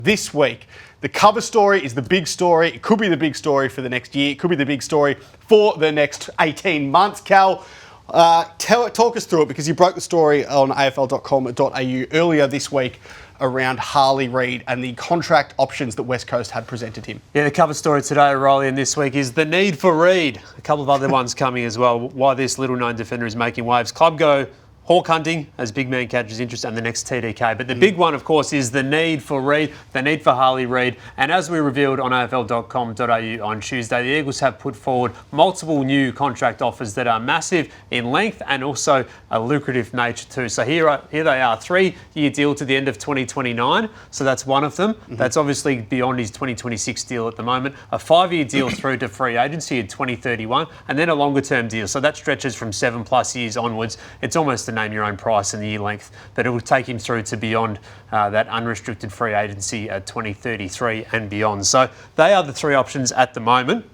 This week, the cover story is the big story. It could be the big story for the next year. It could be the big story for the next 18 months. Cal, talk us through it, because you broke the story on AFL.com.au earlier this week around Harley Reid and the contract options that West Coast had presented him. Yeah, the cover story today, Riley, and this week is the need for Reid. A couple of other ones coming as well. Why this little-known defender is making waves. Club go hawk hunting as big man catches interest, and the next TDK. But the big one, of course, is the need for Reid, the need for Harley Reid. And as we revealed on AFL.com.au on Tuesday, the Eagles have put forward multiple new contract offers that are massive in length and also a lucrative nature too. So here they are, 3-year deal to the end of 2029. So that's one of them. That's obviously beyond his 2026 deal at the moment. A 5-year deal through to free agency in 2031, and then a longer term deal. So that stretches from 7+ years onwards. It's almost a name your own price in the year length, but it will take him through to beyond that unrestricted free agency at 2033 and beyond. So they are the three options at the moment.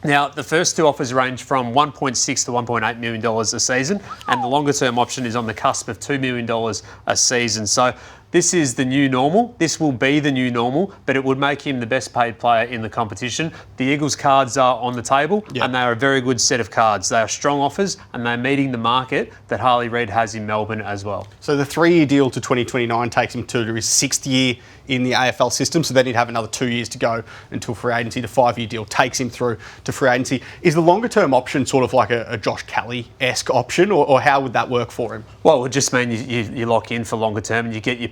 Now, the first two offers range from $1.6 to $1.8 million a season, and the longer term option is on the cusp of $2 million a season. So this is the new normal. This will be the new normal, but it would make him the best paid player in the competition. The Eagles cards are on the table, and they are a very good set of cards. They are strong offers, and they're meeting the market that Harley Reid has in Melbourne as well. So the 3-year deal to 2029 takes him to his 6th year in the AFL system, so then he'd have another 2 years to go until free agency. The 5-year deal takes him through to free agency. Is the longer term option sort of like a Josh Kelly-esque option, or how would that work for him? Well, it would just mean you lock in for longer term and you get your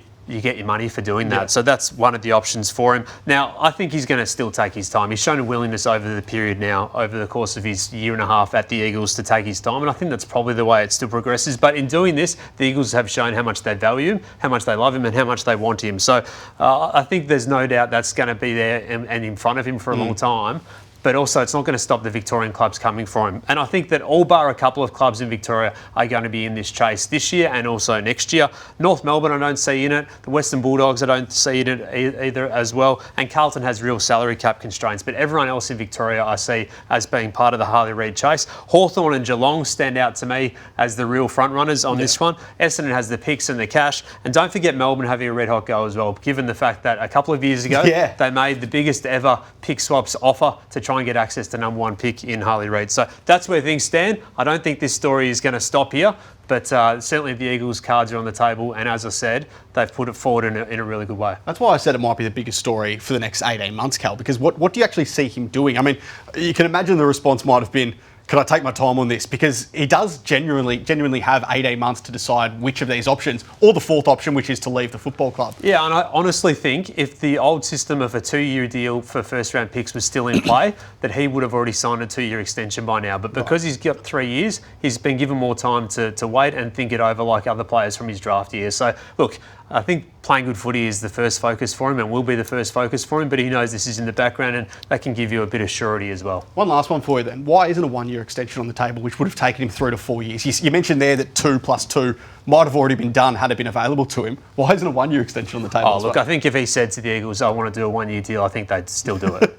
money for doing that. Yeah. So that's one of the options for him. Now, I think he's going to still take his time. He's shown a willingness over the period now, over the course of his year and a half at the Eagles, to take his time. And I think that's probably the way it still progresses. But in doing this, the Eagles have shown how much they value him, how much they love him, and how much they want him. So I think there's no doubt that's going to be there and in front of him for a long time. But also it's not going to stop the Victorian clubs coming for him. And I think that all bar a couple of clubs in Victoria are going to be in this chase this year and also next year. North Melbourne I don't see in it. The Western Bulldogs I don't see in it either as well. And Carlton has real salary cap constraints. But everyone else in Victoria I see as being part of the Harley Reid chase. Hawthorn and Geelong stand out to me as the real front runners on this one. Essendon has the picks and the cash. And don't forget Melbourne having a red hot go as well, given the fact that a couple of years ago they made the biggest ever pick swaps offer to try and get access to #1 pick in Harley Reid. So that's where things stand. I don't think this story is going to stop here, but certainly the Eagles' cards are on the table, and as I said, they've put it forward in a really good way. That's why I said it might be the biggest story for the next 18 months, Cal, because what do you actually see him doing? I mean, you can imagine the response might have been, could I take my time on this? Because he does genuinely have 18 months to decide which of these options, or the fourth option, which is to leave the football club. Yeah, and I honestly think if the old system of a 2-year deal for first-round picks was still in play, that he would have already signed a 2-year extension by now. But because he's got 3 years, he's been given more time to wait and think it over like other players from his draft year. So, look, I think playing good footy is the first focus for him and will be the first focus for him, but he knows this is in the background and that can give you a bit of surety as well. One last one for you then. Why isn't a 1-year extension on the table, which would have taken him 3 to 4 years? You mentioned there that 2 + 2 might have already been done had it been available to him. Why isn't a 1-year extension on the table? Oh, look, I think if he said to the Eagles, I want to do a 1-year deal, I think they'd still do it.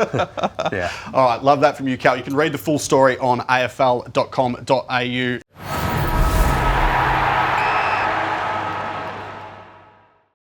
Yeah. All right, love that from you, Cal. You can read the full story on AFL.com.au.